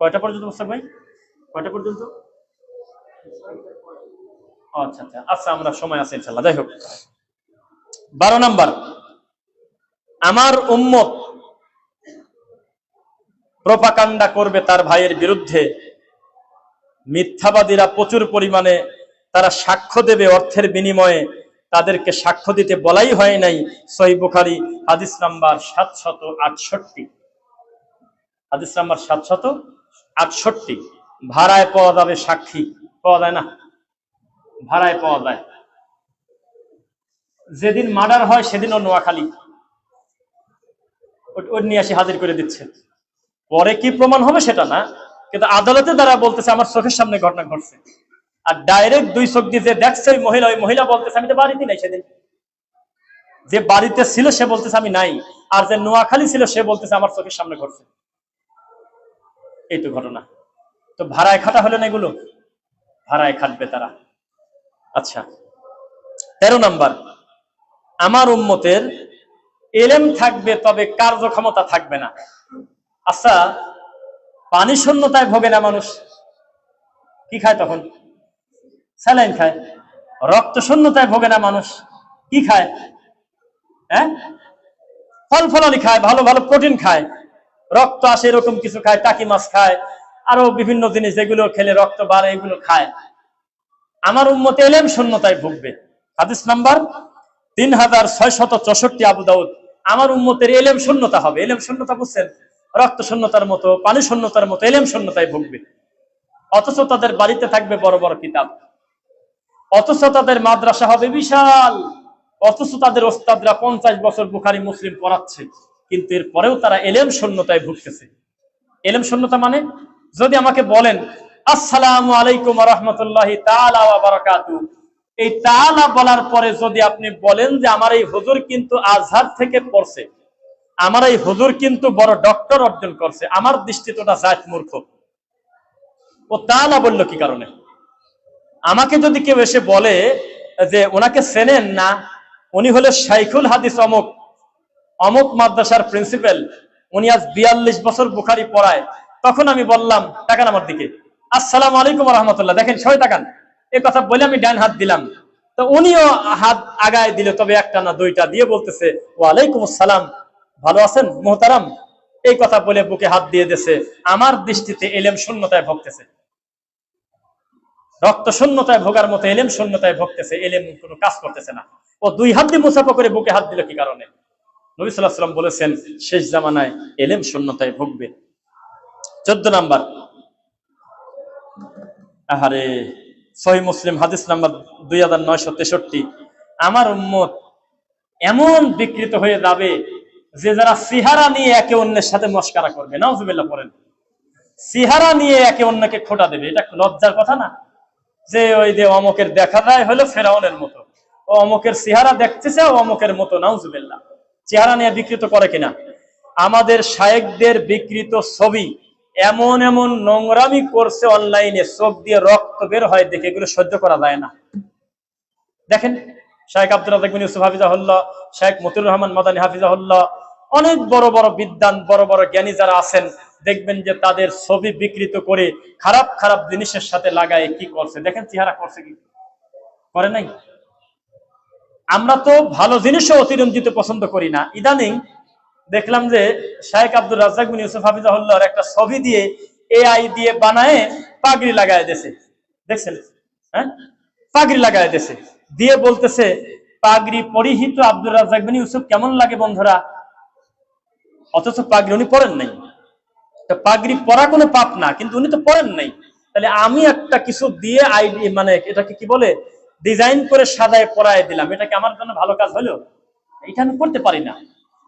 কয়টা পর্যন্ত মুস্তাক ভাই? কয়টা পর্যন্ত? আচ্ছা আচ্ছা আচ্ছা, আমরা সময় আছে ইনশাআল্লাহ। যাই হোক, 12 নাম্বার, আমার উম্মত প্রোপাগান্ডা করবে তার ভাইয়ের বিরুদ্ধে। মিথ্যাবাদীরা প্রচুর পরিমাণে তারা সাক্ষ্য দেবে অর্থের বিনিময়ে, তাদেরকে সাক্ষ্য দিতে বলাই হয় নাই। সহিহ বুখারী হাদিস নাম্বার 768, হাদিস নাম্বার 768। ভাড়ায় পাওয়া যাবে সাক্ষী, পাওয়া যায় না? ভাড়ায় পাওয়া যায়। যেদিন মার্ডার হয় সেদিনও নোয়াখালী, ওই নিয়ে আসি হাজির করে দিচ্ছে। পরে কি প্রমাণ হবে সেটা না, কিন্তু আদালতে দ্বারা বলতেছে আমার চোখের সামনে ঘটনা ঘটছে। আর ডাইরেক্ট দুই চোখ দিয়ে যে দেখছে ওই মহিলা বলতেছে আমি তো বাড়িতে নাই সেদিন। যে বাড়িতে ছিল সে বলতেছে আমি নাই, আর যে নোয়াখালী ছিল সে বলতেছে আমার চোখের সামনে ঘটছে। এই তো ঘটনা। তো ভাড়ায় খাটা হলো না এগুলো? ভাড়ায় খাটবে তারা। আচ্ছা, 13 নাম্বার, আমার উম্মতের এলেম থাকবে তবে কার্যক্ষমতা থাকবে না। আচ্ছা, পানি শূন্যতায় ভোগে না মানুষ, কি খায় তখন? স্যালাইন খায়। রক্ত শূন্যতায় ভোগে না মানুষ, কি খায়? হ্যাঁ, ফল ফলালি খায়, ভালো ভালো প্রোটিন খায়, রক্ত আসে এরকম কিছু খায়, টাকি মাছ খায়, আরো বিভিন্ন জিনিস যেগুলো খেলে রক্ত বাড়ে এগুলো খায়। আমার উম্মত এলেম শূন্যতায় ভুগবে। হাদিস নাম্বার 3664, আবু দাউদ। আমার উম্মতের এলেম শূন্যতা হবে। এলেম শূন্যতা বুঝছেন? রক্ত শূন্যতার মতো, পানি শূন্যতার মতো এলেম শূন্যতায় ভুগবে। অথচ তাদের বাড়িতে থাকবে বড় বড় কিতাব, অথচ তাদের মাদ্রাসা হবে বিশাল, অথচ তাদের ওস্তাদরা 50 বছর বুখারী মুসলিম পড়াচ্ছে, কিন্তু এরপরেও তারা এলেম শূন্যতায় ভুগতেছে। এলেম শূন্যতা মানে, যদি আমাকে বলেন আসসালামু আলাইকুম ওয়া রাহমাতুল্লাহি তাআলা ওয়া বারাকাতুহু, এই তাআলা বলার পরে যদি আপনি বলেন যে আমার এই হুজুর কিন্তু আজহার থেকে পড়ছে, আমার এই হুজুর কিন্তু বড় ডক্টর অর্জন করছে, আমার দৃষ্টিতে ওটা জায়েজ মূর্খ। ও তাআলা বলল কি কারণে? আমাকে যদি কেউ এসে বলে যে ওনাকে চেনেন না, উনি হলো শাইখুল হাদিস অমুক অমুক মাদ্রাসার প্রিন্সিপাল, উনি আজ 42 বছর বুখারী পড়ায়, তখন আমি বললাম, তাকান আমার দিকে, আসসালামু আলাইকুম ওয়া রাহমাতুল্লাহ, দেখেন সবাই তাকান, এই কথা বলে আমি ডান হাত দিলাম, তো উনিও হাত আগায় দিল, তবে একটা না দুইটা দিয়ে বলতেছে ওয়ালাইকুম আসসালাম, ভালো আছেন মুহতারাম, এই কথা বলে বুকে হাত দিয়ে দিয়েছে। আমার দৃষ্টিতে এলেম শূন্যতায় ভুগতেছে, রক্ত শূন্যতায় ভোগার মতো এলেম শূন্যতায় ভুগতেছে, এলেম কোনো কাজ করতেছে না। ও দুই হাত দিয়ে মুসাফা করে বুকে হাত দিল কি কারণে? নবী সাল্লাল্লাহু আলাইহি ওয়াসাল্লাম বলেছেন শেষ জামানায় এলেম শূন্যতায় ভুগবে। 14 নাম্বার, আহারে, সহিহ মুসলিম হাদিস নাম্বার 2963, আমার উম্মত এমন বিকৃত হয়ে যাবে যে যারা সিহারা নিয়ে একে অন্যের সাথে মশকারা করবে, নাউজুবিল্লাহ পড়েন, সিহারা নিয়ে একে অন্যকে খোঁটা দেবে। এটা লজ্জার কথা না? যে ওই যে অমকের দেখা যায় হলো ফেরাউনের মতো, ও অমকের চেহারা দেখতেছে ও অমকের মতো, নাউজুবিল্লাহ। চেহারা নিয়ে বিকৃত করে কিনা? আমাদের শায়েখদের বিকৃত ছবি, এমন এমন নোংরামি করছে অনলাইনে, চোখ দিয়ে রক্ত বের হয় দেখে, এগুলো সহ্য করা যায় না। দেখেন, শায়েখ আব্দুর রাজ্জাক বিন ইউসুফ হাফিজাহুল্লাহ, শায়েখ মতিউর রহমান মাদানী হাফিজাহুল্লাহ, অনেক বড় বড় বিদ্বান, বড় বড় জ্ঞানী যারা আছেন, দেখবেন যে তাদের ছবি বিকৃত করে খারাপ খারাপ জিনিসের সাথে লাগায় কি করছে, দেখেন চেহারা করছে কি করে নাই। আমরা তো ভালো জিনিসও অতিরঞ্জিত পছন্দ করি না। ইদানিং দেখলাম যে শায়েখ আব্দুর রাজ্জাক বিন ইউসুফ হাফিজাহুল্লাহর একটা ছবি দিয়ে এআই দিয়ে বানায় পাগড়ি লাগায় দিয়েছে, দেখছেন? হ্যাঁ, পাগড়ি লাগায় দিয়েছে, দিয়ে বলতেছে পাগড়ি পরিহিত আব্দুর রাজ্জাক বিন ইউসুফ কেমন লাগে বন্ধুরা। অথচ পাগড়ি উনি পরেন নাই। তো পাগড়ি পরা কোনো পাপ না, কিন্তু উনি তো পরেন নাই। তাহলে আমি একটা কিছু দিয়ে আইডি, মানে এটাকে কি বলে, ডিজাইন করে সাজায় পরায় দিলাম, এটা কি আমার জন্য ভালো কাজ হলো? এটা আমি করতে পারি না।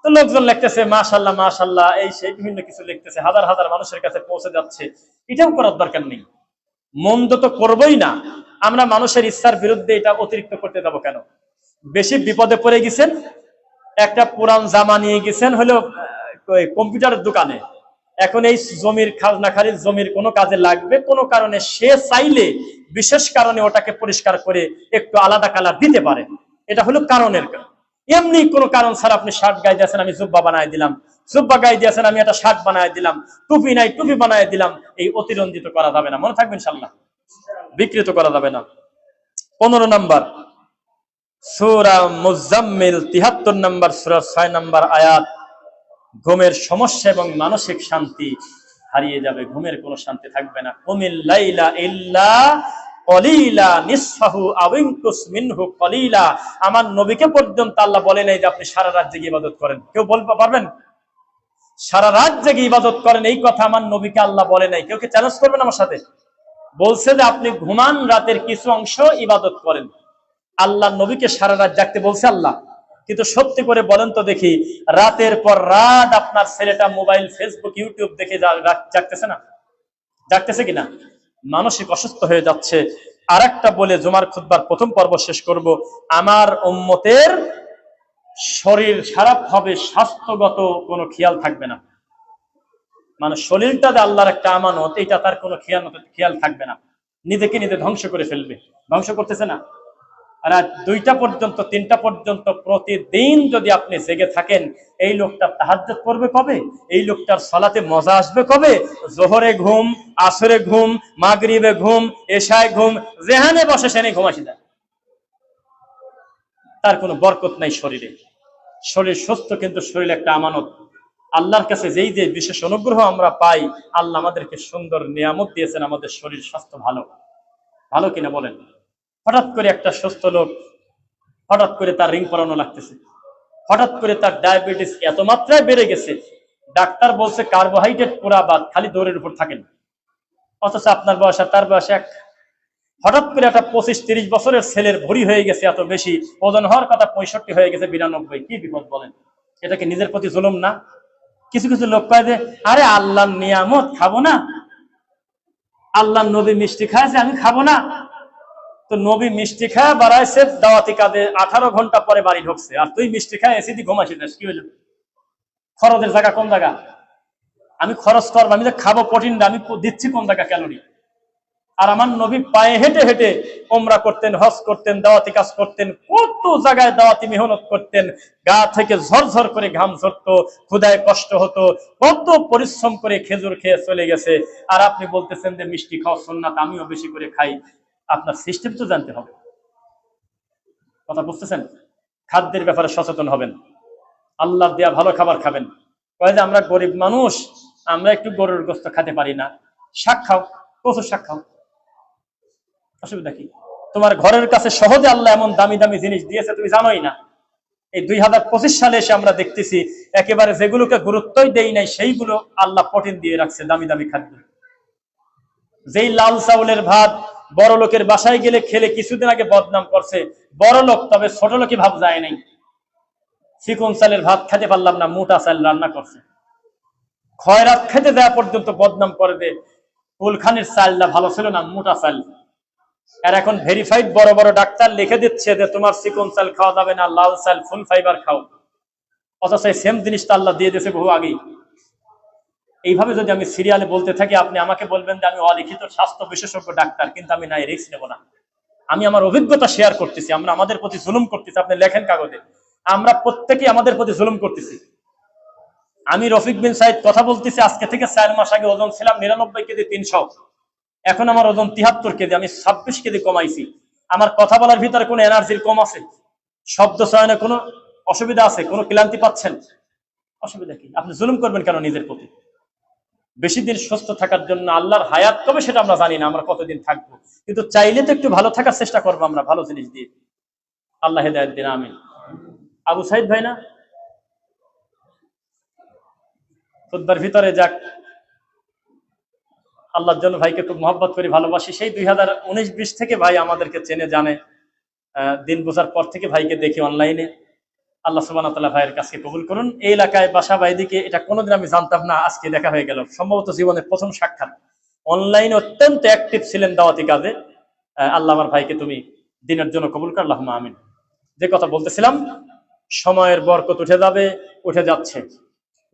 তো লোকজন লিখতেছে মাশাআল্লাহ মাশাআল্লাহ, এই সেই বিভিন্ন কিছু লিখতেছে, হাজার হাজার মানুষের কাছে পৌঁছে যাচ্ছে, এটাও করার দরকার নেই। মন্দ তো করবোই না, আমরা মানুষের ইচ্ছার বিরুদ্ধে এটা অতিরিক্ত করতে যাবো কেন? বেশি বিপদে পড়ে গেছেন, একটা পুরান জামা নিয়ে গেছেন হলো কম্পিউটারের দোকানে, এখন এই জমির খাজনাখারির জমির কোনো কাজে লাগবে, কোনো কারণে সে চাইলে বিশেষ কারণে ওটাকে পরিষ্কার করে একটু আলাদা কালার দিতে পারে, এটা হলো কারণের। এমনি কোনো কারণ ছাড়া আপনি শার্ট গায়ে দিয়েছেন, আমি জুব্বা বানায় দিলাম, জুব্বা গায়ে দিয়েছেন, আমি একটা শার্ট বানায় দিলাম, টুপি নাই টুপি বানায় দিলাম, এই অতিরঞ্জিত করা যাবে না, মনে থাকবে ইনশাআল্লাহ, বিকৃত করা যাবে না। 15 নাম্বার সূরা মুজাম্মিল 73 নাম্বার সূরা 6 নাম্বার আয়াত, ঘুমের সমস্যা এবং মানসিক শান্তি হারিয়ে যাবে, ঘুমের কোনো শান্তি থাকবে না। কুমিল লাইলা ইল্লা কলিলা নিসফাহু আও ইনকুস মিনহু কলিলা। আমার নবীকে পর্যন্ত আল্লাহ বলে নাই যে আপনি সারা রাত জেগে ইবাদত করেন। কেউ বলতে পারবেন সারা রাত জেগে ইবাদত করেন? এই কথা আমার নবীকে আল্লাহ বলে নাই। কেউ কি চ্যালেঞ্জ করবেন আমার সাথে? বলছে যে আপনি ঘুমান, রাতের কিছু অংশ ইবাদত করেন। আল্লাহ নবীকে সারা রাত জাগতে বলছে আল্লাহ। কিন্তু সত্যি করে বলেন তো দেখি, রাতের পর রাত আপনার ছেলেটা মোবাইল, ফেসবুক, ইউটিউব দেখে জাগতেছে না? জাগতেছে কিনা? মানসিক অসুস্থ হয়ে যাচ্ছে। আর একটা বলে জুমার খুতবার প্রথম পর্ব শেষ করব, আমার উম্মতের শরীর খারাপ হবে, স্বাস্থ্যগত কোনো খেয়াল থাকবে না। মানে শরীরটা যে আল্লাহর একটা আমানত, এটা তার কোনো খেয়াল থাকবে না, নিজেকে নিজে ধ্বংস করে ফেলবে। ধ্বংস করতেছে না? রাত 2টা পর্যন্ত 3টা পর্যন্ত প্রতিদিন যদি আপনি জেগে থাকেন, এই লোকটা তাহাজ্জুদ করবে কবে? এই লোকটার সালাতে মজা আসবে কবে? জোহরে ঘুম, আসরে ঘুম, মাগরিবে ঘুম, এশায় ঘুম, যেখানে বসে সেখানে ঘুম আসে যায়। তার কোনো বরকত নাই শরীরে। শরীর সুস্থ, কিন্তু শরীর একটা আমানত। আল্লাহর কাছে যেই যে বিশেষ অনুগ্রহ আমরা পাই, আল্লাহ আমাদেরকে সুন্দর নিয়ামত দিয়েছেন, আমাদের শরীর স্বাস্থ্য ভালো। ভালো কিনা বলেন? হঠাৎ করে একটা সুস্থ লোক, হঠাৎ করে তার রিং পরানো লাগতেছে, হঠাৎ করে তার ডায়াবেটিস এত মাত্রায় বেড়ে গেছে, ডাক্তার বলছে কার্বোহাইড্রেট পুরা বাদ, খালি দৌড়ের উপর থাকেন। অথচ আপনার বয়স আর তার বয়স এক। হঠাৎ করে একটা 25-30 বছরের ছেলের ভরি হয়ে গেছে এত বেশি, ওজন হওয়ার কথা 65 হয়ে গেছে 92। কি বিপদ বলেন? এটা কি নিজের প্রতি জুলুম না? কিছু কিছু লোক কয় যে আরে আল্লাহর নিয়ামত খাবো না, আল্লাহর নবী মিষ্টি খাইছে আমি খাবো না। তো নবী মিষ্টি খায় বাড়াইছে, দাওয়াতি কাজে 18 ঘন্টা পরে বাড়ি ঢুকছে, আর তুই মিষ্টি খায় এসে দি ঘুমাসি যাস, কি হইল? খরচের জায়গা কোন জায়গা? আমি খরচ করবো, আমি যে খাবো প্রোটিন, আমি দিচ্ছি কোন জায়গা ক্যালোরি? আর আমার নবী পায়ে হেঁটে হেঁটে ওমরা করতেন, হজ করতেন, দাওয়াতি কাজ করতেন, কত জায়গায় দাওয়াতি মেহনত করতেন, গা থেকে ঝরঝর করে ঘাম ঝরতো, ক্ষুধায় কষ্ট হতো, কত পরিশ্রম করে খেজুর খেয়ে চলে গেছে। আর আপনি বলতেছেন যে মিষ্টি খাওয়া সুন্নাত, আমিও বেশি করে খাই। আপনার সিস্টেম তো জানতে হবে। কথা বুঝতেছেন? খাদ্যের ব্যাপারে সচেতন হবেন, আল্লাহ দেয়া ভালো খাবার খাবেন। কয় যে আমরা গরিব মানুষ, আমরা একটু গরুর গোস্ত খেতে পারি না, শাক খাও, প্রচুর শাক খাও, অসুবিধা কি? তোমার ঘরের কাছে সহজে আল্লাহ এমন দামি দামি জিনিস দিয়েছে তুমি জানোই না। এই 2025 সালে এসে আমরা দেখতেছি একেবারে যেগুলোকে গুরুত্বই দেই নাই, সেইগুলো আল্লাহ প্রোটিন দিয়ে রাখছে, দামি দামি খাদ্য। যেই লাল চাউলের ভাত বড় লোকের বাসায় গেলে খেলে কিছুদিন আগে বদনাম করছে, বড় লোক তবে ছোট লোকই ভাব যায় নাই। চিকন চালের ভাত খেতে পারলাম না, মোটা চাল রান্না করছে। খয়রাত খেতে দেওয়া পর্যন্ত বদনাম করে দে, কুলখানির চালটা ভালো ছিল না, মোটা চাল। আর এখন ভেরিফাইড বড় বড় ডাক্তার লিখে দিচ্ছে যে তোমার চিকন চাল খাওয়া যাবে না, লাল চাল ফুল ফাইবার খাও। অথচ সেম জিনিসটা আল্লাহ দিয়ে দিয়েছে বহু আগেই। এইভাবে যদি আমি সিরিয়ালে বলতে থাকি, আপনি আমাকে বলবেন যে আমি অলিখিত স্বাস্থ্য বিশেষজ্ঞ ডাক্তার, কিন্তু আমি না, রিস্ক নেব না। আমি আমার অভিজ্ঞতা শেয়ার করতেছি। আমরা আমাদের প্রতি জুলুম করতেছি, আপনি লেখেন কাগজে, আমরা প্রত্যেকেই আমাদের প্রতি জুলুম করতেছি। আমি রফিক বিন সাইদ কথা বলতেছি, আজকে থেকে 4 মাস আগে ওজন ছিলাম 99 কেজি 300, এখন আমার ওজন 73 কেজি, আমি 26 কেজি কমাইছি। আমার কথা বলার ভিতরে কোনো এনার্জির কম আছে? শব্দ চয়নে কোনো অসুবিধা আছে? কোনো ক্লান্তি পাচ্ছেন? অসুবিধা কি? আপনি জুলুম করবেন কেন নিজের প্রতি? বেশি দিন সুস্থ থাকার জন্য আল্লাহর হায়াত কবে সেটা আমরা জানি না, আমরা কতদিন থাকবো, কিন্তু চাইলে তো একটু ভালো থাকার চেষ্টা করবো আমরা ভালো জিনিস দিয়ে। আল্লাহ হেদায়েত দিন, আমিন। আবু সাইদ ভাই না, খুতবার ভিতরে যাক, আল্লাহর জন্য ভাইকে খুব মহব্বত করি, ভালোবাসি। সেই 2019-20 থেকে ভাই আমাদেরকে চেনে জানে, দিন বোঝার পর থেকে ভাইকে দেখি অনলাইনে। আল্লাহ সুবহানাহু ওয়া তাআলা ভাইয়ের কাছে কবুল করুন। এই এলাকায় বাসা ভাইদিকে এটা কোনোদিন আমি জানতাম না, আজকে দেখা হয়ে গেল, সম্ভবত জীবনের প্রথম সাক্ষাৎ। অনলাইনে অত্যন্ত অ্যাক্টিভ ছিলেন দাওয়াতি কাজে। আল্লাহ আমার ভাইকে তুমি দিনের জন্য কবুল কর, আল্লাহুম্মা আমিন। যে কথা বলতেছিলাম, সময়ের বরকত উঠে যাবে, উঠে যাচ্ছে।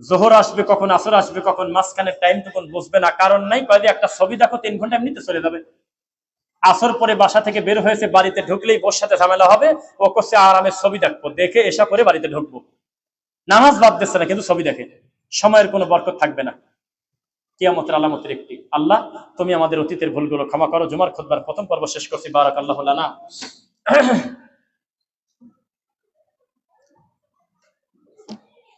জোহর আসবে কখন, আসর আসবে কখন, মাঝখানের টাইম তখন বুঝবে না, কারণ নাই। কয়েকদিন একটা ছবি দেখো 3 ঘন্টা এমনিতে চলে যাবে। আসর পরে বাসা থেকে বের হয়েছে, বাড়িতে ঢুকলেই বোর সাথে ঝামেলা হবে, ও করছে আরামে ছবি দেখবো, দেখে এসা করে বাড়িতে ঢুকবো। নামাজ বাদ দিচ্ছে না, কিন্তু ছবি দেখে। সময়ের কোনো বরকত থাকবে না। কিয়ামতের আলামতের একটি। আল্লাহ তুমি আমাদের অতীতের ভুলগুলো ক্ষমা করো। জুমার খুতবার প্রথম পর্ব শেষ করছি। বারাকাল্লাহু লানা।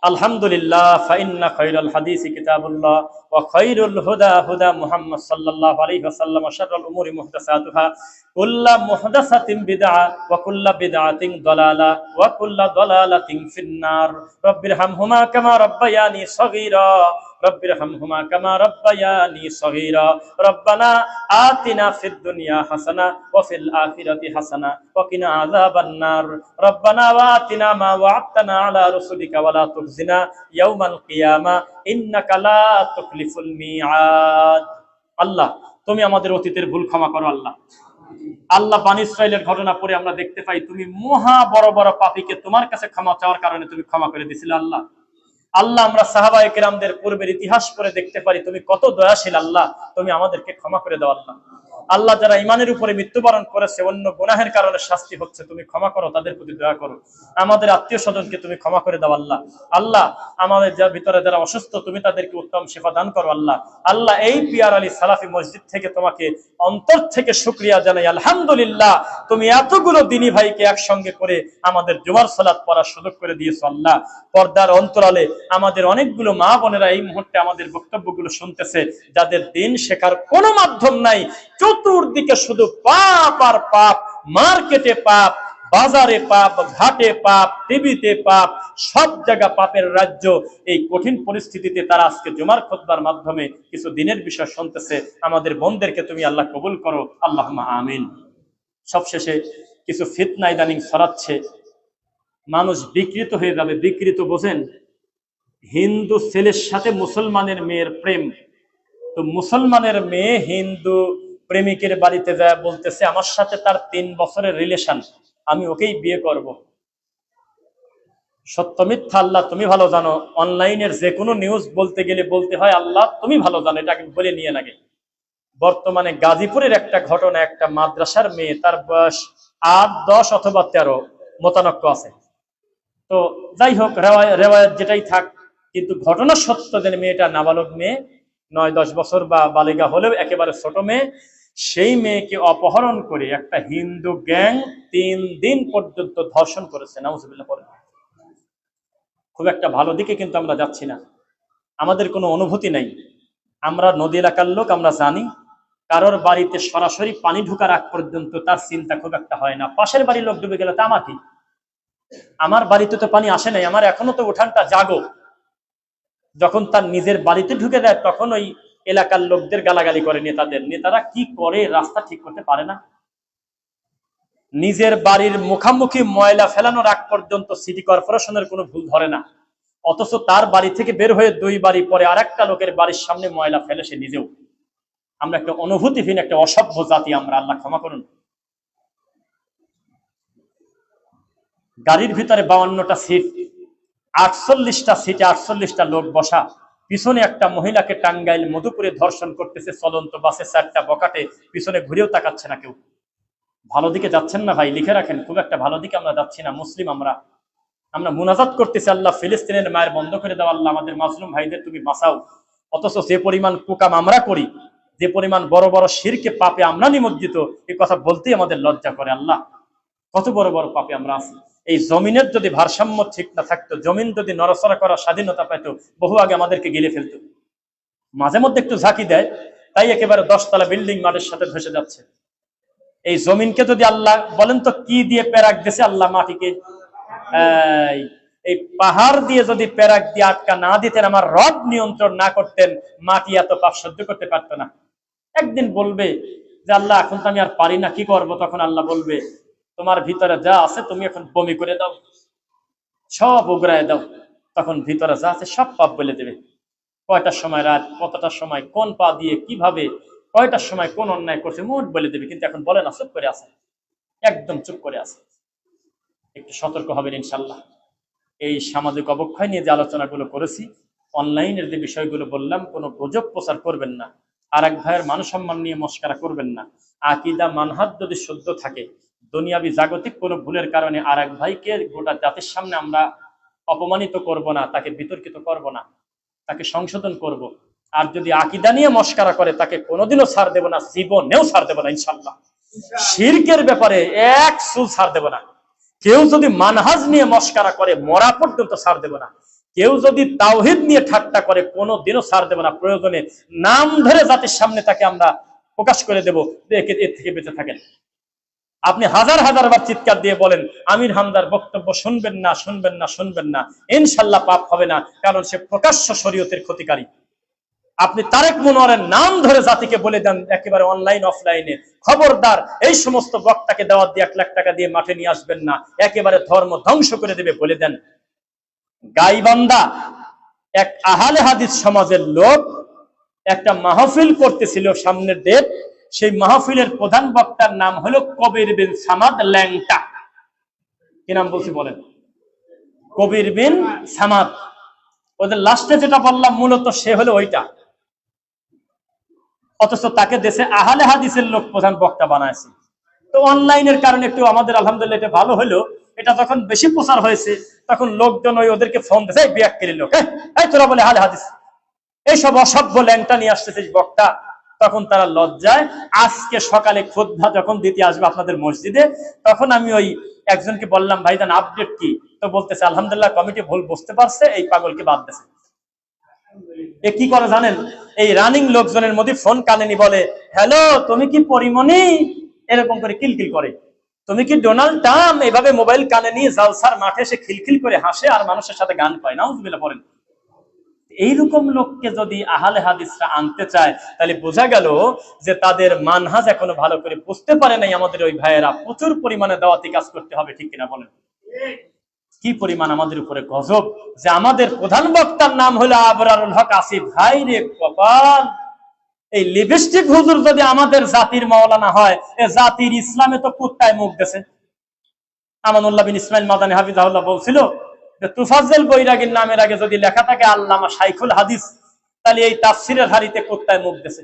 আলহামদুলিল্লাহ ফাইন্না খায়রাল হাদিসি কিতাবুল্লাহ ওয়া খায়রুল হুদা হুদা মুহাম্মদ সাল্লাল্লাহু আলাইহি ওয়াসাল্লাম ওয়া শাররুল উমুরি মুহদাসাতুহা কুল্লু মুহদাসাতিন বিদআ ওয়া কুল্লু বিদআতিন দালালা ওয়া কুল্লু দালালাতিন ফিন্নার। রব্বিরহামহুমা কামা রাব্বায়ানি সগীরা রব্বিরহামহুমা কামা রাব্বায়ানি সগীরা। রব্বানা আতিনা ফিদ দুনিয়া হাসানা ওয়া ফিল আখিরাতি হাসানা ওয়া কিনা আযাবান নার। রব্বানা ওয়া আতিনা মা ওয়া'আদতানা আলা রাসূলিকা ওয়া লা তুখজিনা ইয়াওমাল কিয়ামা ইন্নাকা লা তুখলিফুল মিআদ। আল্লাহ তুমি আমাদের অতীতের ভুল ক্ষমা করো। আল্লাহ আল্লাহ বনী ইসরাইলের ঘটনা পড়ে আমরা দেখতে পাই তুমি মহা বড় বড় পাপীকে তোমার কাছে ক্ষমা চাওয়ার কারণে তুমি ক্ষমা করে দিয়েছিলে। আল্লাহ আল্লাহ আমরা সাহাবায়ে কেরামদের পূর্বের ইতিহাস পড়ে দেখতে পারি তুমি কত দয়াশীল। আল্লাহ তুমি আমাদেরকে ক্ষমা করে দাও। আল্লাহ আল্লাহ যারা ইমানের উপরে মৃত্যুবরণ করেছে, অন্য গুনাহের কারণে শাস্তি হচ্ছে, তুমি ক্ষমা করো, তাদের প্রতি দয়া করো। আমাদের আত্মীয় স্বজনকে তুমি ক্ষমা করে দাও। আল্লাহ আল্লাহ আমাদের যার ভিতরে যারা অসুস্থ তুমি তাদেরকে উত্তম শিফা দান করো। আল্লাহ আল্লাহ এই পিয়ার আলী সালাফি মসজিদ থেকে তোমাকে অন্তর থেকে শুকরিয়া জানাই। আলহামদুলিল্লাহ তুমি এতগুলো দিনী ভাইকে একসঙ্গে করে আমাদের জুমার সালাত পড়ার সুযোগ করে দিয়েছো। আল্লাহ পর্দার অন্তরালে আমাদের অনেকগুলো মা বোনেরা এই মুহূর্তে আমাদের বক্তব্যগুলো শুনতেছে, যাদের দিন শেখার কোনো মাধ্যম নাই, চতুর্দিকে শুধু পাপ আর পাপ, মার্কেটে পাপ, বাজারে পাপ, ঘাটে পাপ, টিভিতে পাপ, সব জায়গা পাপের রাজ্য। এই কঠিন পরিস্থিতিতে তারা আজকে জুমার খুতবার মাধ্যমে কিছু দিনের বিষয় শুনতেছে। আমাদের বোনদেরকে তুমি আল্লাহ কবুল করো। আল্লাহুম্মা আমিন। সবশেষে কিছু ফিতনা ইদানিং ছড়াচ্ছে, মানুষ বিকৃত হয়ে যাবে। বিকৃত বোঝেন? হিন্দু ছেলের সাথে মুসলমানের মেয়ের প্রেম। তো মুসলমানের মেয়ে হিন্দু প্রেমিকের বাড়িতে যায়, বলতেছে আমার সাথে তার 3 বছরের রিলেশন, আমি ওকেই বিয়ে করব। সত্য মিথ্যা আল্লাহ তুমি ভালো জানো। অনলাইনের যে কোনো নিউজ বলতে গেলে বলতে হয় আল্লাহ তুমি ভালো জানো, এটা বলে নিয়ে লাগে। বর্তমানে গাজীপুরের একটা ঘটনা, একটা মাদ্রাসার মেয়ে, তার বয়স 8, 10 অথবা 13, মতানক্য আছে। তো যাই হোক, রেওয়ায়ত যেটাই থাক, কিন্তু ঘটনা সত্য যে মেয়েটা নাবালক মেয়ে, 9-10 বছর বা বালিকা হলেও একেবারে ছোট মেয়ে। সেই মেয়েকে অপহরণ করে একটা হিন্দু গ্যাং 3 দিন পর্যন্ত ধর্ষণ করেছে। নাউজুবিল্লাহ। খুব একটা ভালো দিকে কিন্তু আমরা যাচ্ছি না। আমাদের কোনো অনুভূতি নাই। আমরা নদী এলাকার লোক, আমরা জানি কারোর বাড়িতে সরাসরি পানি ঢোকার আগ পর্যন্ত তার চিন্তা খুব একটা হয় না। পাশের বাড়ির লোক ডুবে গেলে তা আমার কি, আমার বাড়িতে তো পানি আসে নাই, আমার এখনো তো উঠানটা জাগো। যখন তার নিজের বাড়িতে ঢুকে দেয় তখন ওই এলাকার লোকদের গালাগালি করে। নেতারা কি করে, রাস্তা ঠিক করতে পারে না। নিজের বাড়ির মুখামুখি ময়লা ফেলানোর আগ পর্যন্ত সিটি কর্পোরেশনের কোনো ভুল ধরে না, অথচ তার বাড়ি থেকে বের হয়ে 2 বাড়ি পরে আরেকটা লোকের বাড়ির সামনে ময়লা ফেলে সে নিজেও। আমরা একটা অনুভূতিহীন, একটা অসভ্য জাতি আমরা। আল্লাহ ক্ষমা করুন। গাড়ির ভিতরে 52টা সিট, 48টা সিটে 48টা লোক বসা, পিছনে একটা মহিলাকে টাঙ্গাইল মধুপুরে ধর্ষণ করতেছে চলন্ত বাসে, 4টা বকাটে, পিছনে ঘুরেও তাকাচ্ছে না কেউ। ভালো দিকে যাচ্ছেন না ভাই, লিখে রাখেন, খুব একটা ভালো দিকে আমরা যাচ্ছি না। মুসলিম আমরা মুনাজাত করতেছি, আল্লাহ ফিলিস্তিনের মায়ের বন্ধ করে দাও, আল্লাহ আমাদের মাজলুম ভাইদের তুমি বাঁচাও। অথচ যে পরিমাণ কুকাম আমরা করি, যে পরিমাণ বড় বড় শিরকে পাপে আমরা নিমজ্জিত, এই কথা বলতেই আমাদের লজ্জা করে। আল্লাহ কত বড় বড় পাপে আমরা আছি। এই জমিনের যদি ভারসাম্য ঠিক না থাকতো, জমিন যদি নড়াচড়া করার স্বাধীনতা পেত, বহু আগে আমাদেরকে গিলে ফেলতো। মাঝে মধ্যে একটু ঝাঁকি দেয়, তাই একেবারে 10 তলা বিল্ডিং মাটির সাথে ধসে যাচ্ছে। এই জমিনকে যদি আল্লাহ বলেন তো কি দিয়ে পেরাক দিয়েছে আল্লাহ মাটিকে, এই পাহাড় দিয়ে যদি পেরাক দিয়ে আটকা না দিতেন, আমার রব নিয়ন্ত্রণ না করতেন, মাটি এত পাপ সহ্য করতে পারতো না। একদিন বলবে যে আল্লাহ এখন তো আমি আর পারি না, কি করব? তখন আল্লাহ বলবে তোমার ভিতরে যা আছে তুমি এখন বমি করে দাও, সব উগরায় দাও। তখন ভিতরে যা আছে সব পাপ বলে দেবে। কয়টার সময় রাত, কতটার সময় কোন পা দিয়ে কিভাবে, কয়টার সময় কোন অন্যায় করছে মোট বলে দেবে। কিন্তু এখন বলে না, চুপ করে আছে, একদম চুপ করে আছে। একটু সতর্ক হবেন ইনশাল্লাহ। এই সামাজিক অবক্ষয় নিয়ে যে আলোচনাগুলো করেছি, অনলাইনের যে বিষয়গুলো বললাম, কোনো গুজব প্রচার করবেন না, আর এক ভাইয়ের মান সম্মান নিয়ে মস্কারা করবেন না। আকীদা মানহাজ যদি শুদ্ধ থাকে, দুনিয়াবি জাগতিক কোনো ভুলের কারণে আর এক ভাইকে গোটা জাতির সামনে আমরা অপমানিত করব না, তাকে বিতর্কিত করব না, তাকে সংশোধন করব। আর যদি আকীদা নিয়ে মস্কারা করে তাকে কোনোদিনও ছাড় দেব না, জীবনেও ছাড় দেব না ইনশাআল্লাহ। শিরকের ব্যাপারে এক চুল ছাড় দেব না। কেউ যদি মানহাজ নিয়ে মস্কারা করে মরা পর্যন্ত ছাড় দেব না। কেউ যদি তাওহীদ নিয়ে ঠাট্টা করে কোনোদিনও ছাড় দেব না। প্রয়োজনে নাম ধরে জাতির সামনে তাকে আমরা প্রকাশ করে দেব, এর থেকে বেঁচে থাকেন। আপনি হাজার হাজার বার চিৎকার দিয়ে বলেন আমির হামদার বক্তব্য শুনবেন না, শুনবেন না, শুনবেন না, ইনশাল্লাহ পাপ হবে না, কারণ সে প্রকাশ্য শরীয়তের ক্ষতিকারী। আপনি তারেক মনোয়ারের নাম ধরে জাতিকে বলে দেন একেবারে অনলাইন অফলাইনে, খবরদার এই সমস্ত বক্তাকে দাওয়াত দিয়ে 1 লাখ টাকা দিয়ে মাঠে নিয়ে আসবেন না, একেবারে ধর্ম ধ্বংস করে দেবে বলে দেন। গাইবান্ধা এক আহলে হাদিস সমাজের লোক একটা মাহফিল করতেছিল, সামনের ডেট। সেই মাহফিলের প্রধান বক্তার নাম হলো কবির বিন সামাদ ল্যাংটা। কি নাম বলছি বলেন? কবির বিন সামাদ। ওদের লাস্টে যেটা বললাম মূলত সে হলো ওইটা। অথচ তাকে দেশে আহলে হাদিসের লোক প্রধান বক্তা বানাইছে। তো অনলাইনের কারণে একটু আমাদের আলহামদুলিল্লাহ এটা ভালো হলো। এটা যখন বেশি প্রচার হয়েছে তখন লোকজন ওদেরকে ফোন দিয়েছে, বিয়াক্কেরি লোক, এই তোরা বলে আহলে হাদিস, এইসব অসভ্য ল্যাংটা নিয়ে আসতেছে বক্তা। তখন তারা লজ্জায় আজকে সকালে খুতবা যখন দিতে আসবে আপনাদের মসজিদে, তখন আমি ওই একজনকে বললাম ভাইজান আপডেট কি? তো বলতেছে আলহামদুলিল্লাহ কমিটি ভুল বুঝতে পারছে, এই পাগলকে বাদ দিয়েছে। এ কি করে জানেন? এই রানিং লোকজনের মধ্যে ফোন কানেনি, বলে হ্যালো তুমি কি পরিমণি, এরকম করে কিলকিল করে। তুমি কি ডোনাল্ড ট্রাম্প? এইভাবে মোবাইল কানে নিয়ে জালসার মাঠে এসে খিলখিল করে হাসে আর মানুষের সাথে গান পায়। নাউজুবিল্লাহ পড়েন। এইরকম লোককে যদি আহলে হাদিসরা আনতে চায় তাহলে বোঝা গেল যে তাদের মানহাজ এখনো ভালো করে বুঝতে পারে নাই। আমাদের ওই ভাইয়েরা প্রচুর পরিমাণে দাওয়াতি কাজ করতে হবে, ঠিক কিনা বলেন? কি পরিমাণ আমাদের উপরে গজব যে আমাদের প্রধান বক্তার নাম হলো আবরারুল হক আসিফ। ভাই রে কপাল, এই লিপস্টিক হুজুর যদি আমাদের জাতির মাওলানা হয়, এ জাতির ইসলামে তো কুত্তায় মুখ দিয়েছে। আমানুল্লাহ বিন ইসমাইল মাদানী হাফিজাহুল্লাহ বলছিল যে তুফাজ্জল বৈরাগীর নামের আগে যদি লেখা থাকে আল্লামা শাইখুল হাদিস, তাহলে এই তাফসিরের হাড়িতে কুত্তায় মুখ দিয়েছে।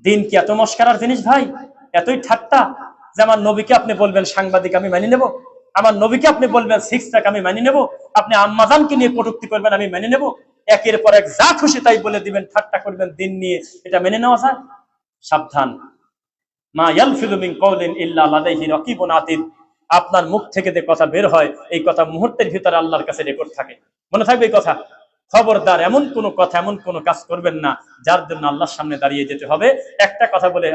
দিন কি এত মস্কারার জিনিস ভাই? এতই ঠাট্টা যে আমার নবীকে আপনি বলবেন সাংবাদিক, আমি মানি নেব? আমার নবীকে আপনি বলবেন সিক্স প্যাক, আমি মানি নেব? আপনি আম্মাজানকে নিয়ে কটূক্তি করবেন, আমি মেনে নেব? একের পর এক যা খুশি তাই বলে দিবেন, ঠাট্টা করবেন দিন নিয়ে, এটা মেনে নেওয়া যায়? সাবধান। মা ইয়ালফিযু মিন কাওলিন ইল্লা লাদাইহি রাকিবুন আতীদ। আপনার মুখ থেকে যে কথা বের হয় এই কথা মুহূর্তের ভিতরে আল্লাহর কাছে রেকর্ড থাকে। মনে থাকবে এই কথা। খবরদার এমন কোন কথা, এমন কোন কাজ করবেন না যার জন্য আল্লাহর সামনে দাঁড়িয়ে যেতে হবে। একটা কথা বলে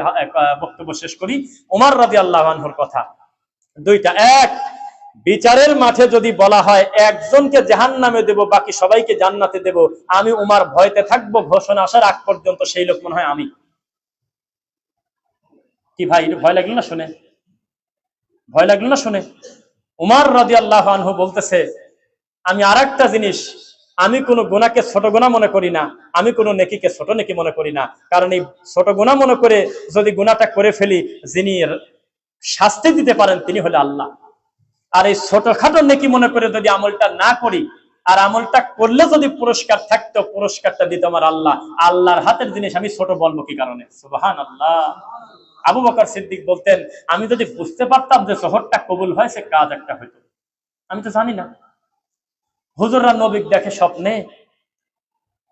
বক্তব্য শেষ করি। ওমর রাদিয়াল্লাহু আনহুর কথা দুইটা। এক, বিচারের মাঠে যদি বলা হয় একজনকে জাহান্নামে দেব বাকি সবাইকে জান্নাতে দেব, আমি উমার ভয়তে থাকবো ঘোষণা আসার আগ পর্যন্ত সেই লোক মনে হয় আমি। কি ভাই, ভয় লাগলো না শুনে? ভয় লাগলো না শুনে? উমর রাদিয়াল্লাহু আনহু বলতেছে আমি আরেকটা জিনিস, আমি কোনো গুনাহকে ছোট গুনাহ মনে করি না, আমি কোনো নেকিকে ছোট নেকি মনে করি না। কারণ এই ছোট গুনাহ মনে করে যদি গুনাহটা করে ফেলি, যিনি শাস্তি দিতে পারেন তিনি হলে আল্লাহ। আর এই ছোটখাটো নেকি মনে করে যদি আমলটা না করি, আর আমলটা করলে যদি পুরস্কার থাকতো, পুরস্কারটা দিত আমার আল্লাহ। আল্লাহর হাতের জিনিস আমি ছোট বলবো কি কারণে? সুবহানাল্লাহ। আবু বকর সিদ্দিক বলতেন আমি যদি বুঝতে পারতাম যে শহরটা কবুল হয়েছে, কাজ একটা হইতো, আমি তো জানি না। হুজুররা নবী দেখে স্বপ্নে,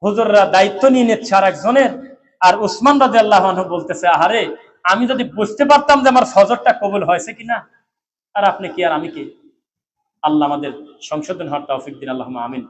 হুজুররা দায়িত্ব নিয়ে নিচ্ছে আর একজনের। আর উসমান রাদিয়াল্লাহু আনহু বলতেছে আহারে আমি যদি বুঝতে পারতাম যে আমার ফজরটা কবুল হয়েছে কিনা। আর আপনি কি আর আমি কি? আল্লাহ আমাদের সংশোধন হওয়ার তৌফিক দিন, আল্লাহুম্মা আমিন।